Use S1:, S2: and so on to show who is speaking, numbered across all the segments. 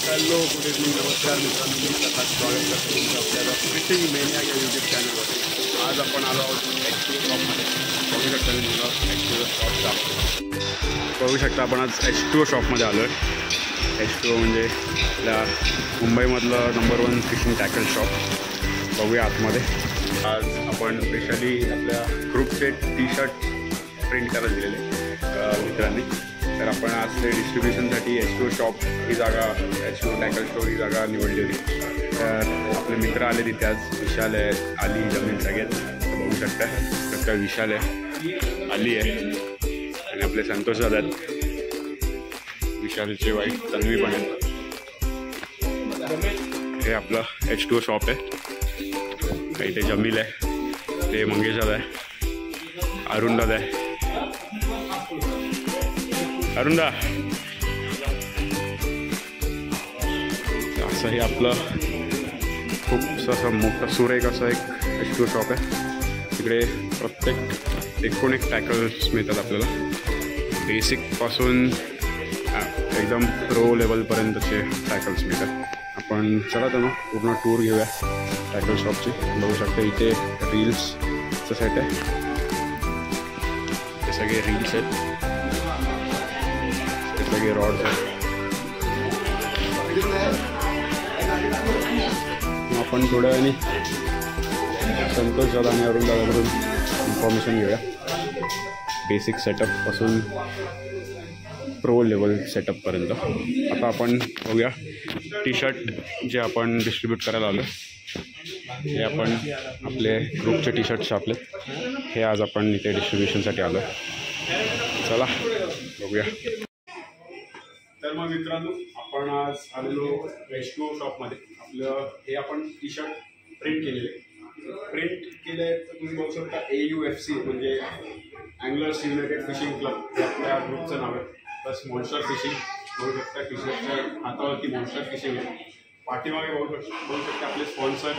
S1: Hello good evening नमस्कार मित्रांनो, मी प्रकाश स्वागत करतो तुमचं आपल्याला फिशिंग मेनिया या यूट्यूब चॅनलवर। आज आपण आलो आहोत H2O शॉपमध्ये। बघू शकता मी तुम्हाला H2O शॉप दाखवतो। बघू शकता आपण आज H2O शॉपमध्ये आलो आहे। H2O म्हणजे आपल्या मुंबईमधलं नंबर 1 फिशिंग टॅकल शॉप। बघूया आतमध्ये। आज आपण स्पेशली आपल्या ग्रुपचे टी शर्ट प्रिंट करायला दिलेले मित्रांनी। तर आपण आज ते डिस्ट्रीब्युशनसाठी H2O शॉप ही जागा H2O टॅकल स्टोर ही जागा निवडलेली। तर आपले मित्र आले तिथे आज, विशाल आहे, आली, जमीन सगळ्यात बघू शकता। कसं विशाल आहे, आली आहे आणि आपले संतोष दादा आहेत, विशालची वाईफ तन्वी पण आहे। हे आपलं H2O शॉप आहे। काही ते जमील आहे, ते मंगेश दादा आहे, अरुण दादा आहे, अरुणदा। असं हे आपलं खूप असं मोठं सुरेख असं एक H2O शॉप आहे। तिकडे प्रत्येक एकूण एक टॅकल्स मिळतात आपल्याला, बेसिकपासून एकदम प्रो लेवलपर्यंतचे टॅकल्स मिळतात। आपण चला तर मग पूर्ण टूर घेऊया टॅकल शॉपची। बघू शकता इथे रील्सचं सेट आहे, हे सगळे रील्स आहेत, सगळे रॉड्स आहेत। आपण थोड्या वेळाने संतोष दादा आणि अरुण दादाकडून इन्फॉर्मेशन घेऊया, बेसिक सेटअपपासून प्रो लेवल सेटअपपर्यंत। आता आपण बघूया टी शर्ट जे आपण डिस्ट्रीब्यूट करायला आलो। हे आपण आपले ग्रुपचे टी शर्ट छापलेत, हे आज आपण इथे डिस्ट्रीब्युशनसाठी आलो। चला बघूया। तर मग मित्रांनो, आपण आज आलेलो H2O शॉपमध्ये। आपलं हे आपण टी शर्ट प्रिंट केलेले तर तुम्ही बघू शकता AUFC म्हणजे अँगलर्स युनायटेड फिशिंग क्लब हे आपल्या ग्रुपचं नाव आहे। प्लस मॉन्स्टर फिशिंग बघू शकता, टी शर्टच्या हातावरती मॉन्स्टर फिशिंग आहे। पाठीमागे बघू शकता आपले स्पॉन्सर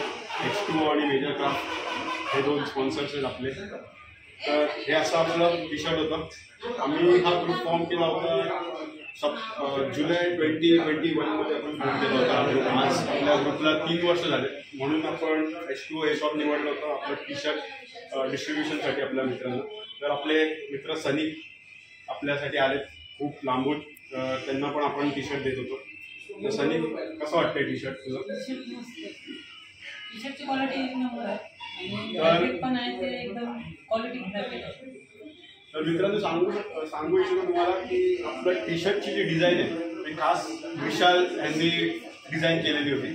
S1: H2O आणि मेजर क्राफ्ट हे 2 स्पॉन्सर्स आहेत आपले। तर हे असं आपलं टी शर्ट होतं। आम्ही हा ग्रुप फॉर्म केला होता जुलै 2021मध्ये आपण फॉर्म केला होता। आज आपल्या ग्रुपला 3 वर्ष झाले, म्हणून आपण H2O हे शॉप निवडलं होतं आपलं टी शर्ट डिस्ट्रीब्युशनसाठी आपल्या मित्रांना। तर आपले मित्र सनी आपल्यासाठी आलेत खूप लांबून, त्यांना पण आपण टी शर्ट देत होतो। तर सनी, कसं वाटतंय टी शर्ट तुझं?
S2: टी शर्टची क्वालिटी नंबर आहे आणि पण आहे ते एकदम क्वालिटी।
S1: तर मित्रांनो सांगू इच्छितो तुम्हाला की आपलं टी शर्टची जी डिझाईन आहे ती खास विशाल यांनी डिझाईन केलेली होती।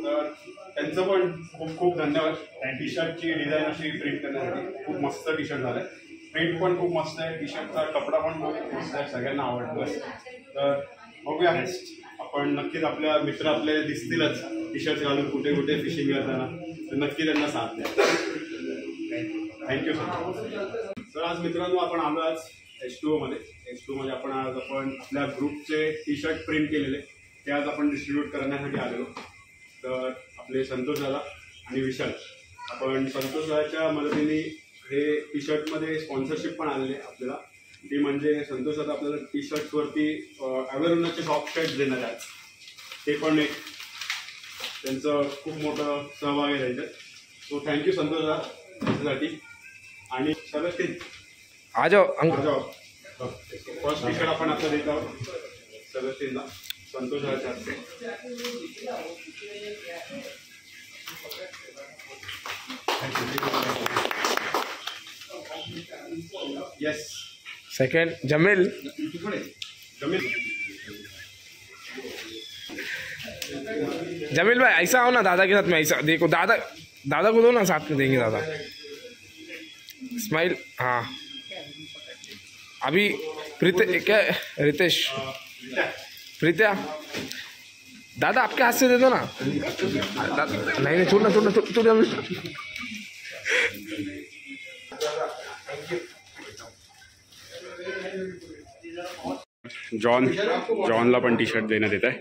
S1: तर त्यांचं पण खूप खूप धन्यवाद। टी शर्टची डिझाईन अशी प्रिंट करण्यासाठी खूप मस्त टी शर्ट झालं आहे, प्रिंट पण खूप मस्त आहे, टी शर्टचा कपडा पण खूप मस्त आहे, सगळ्यांना आवडतं। तर बघूया, आपण नक्कीच आपल्या मित्र आपले दिसतीलच टी शर्ट घालून कुठे कुठे फिशिंग करताना, तर नक्की त्यांना साथ द्या। Thank you sir. तर आज मित्रांनो आपण आलो आज H2O मध्ये आपण आपल्या ग्रुपचे टी शर्ट प्रिंट केलेले ते आज आपण डिस्ट्रीब्यूट करण्यासाठी आलेलो। तर आपले संतोष दादा आणि विशाल, आपण संतोष दादाच्या मदतीने हे टी शर्टमध्ये स्पॉन्सरशिप पण आलेले आपल्याला। ती म्हणजे संतोष दादा आपल्याला टी शर्ट्सवरती अवेअरनेसचे सॉफ्ट शर्ट देणार आहेत, ते पण एक त्यांचं खूप मोठं सहभाग आहे त्याच्यात। सो थँक्यू संतोष दादा त्याच्यासाठी। आणि सेबॅस्टियन
S3: आ जाओ
S1: फर्स्ट टी शर्ट आपण आता देत आहोत सेबॅस्टियनला, संतोष दादाच्या हस्ते। यस।
S3: सेकंड जमील भाई ऐसा आओ ना दादा के साथ में, ऐसा देखो दादा को दो ना, साथ में देंगे दादा। स्माइल। हाँ अभी क्या रितेश प्रीत्या दादा आपके हाथ से दे दो ना। नहीं छोड़ना
S1: जॉनला पण टी शर्ट देण्यात येत आहे।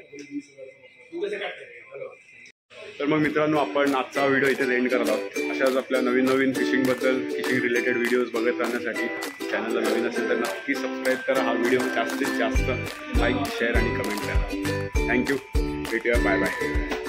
S1: तर मग मित्रांनो, आपण आजचा व्हिडिओ इथे एंड करत आहोत। अशाच आपल्या नवीन फिशिंग रिलेटेड व्हिडिओज बघत राहण्यासाठी चॅनलला नवीन असेल तर नक्की सबस्क्राईब करा। हा व्हिडिओ जास्तीत जास्त लाईक, शेअर आणि कमेंट करा। थँक्यू।
S3: भेटूया. Bye bye.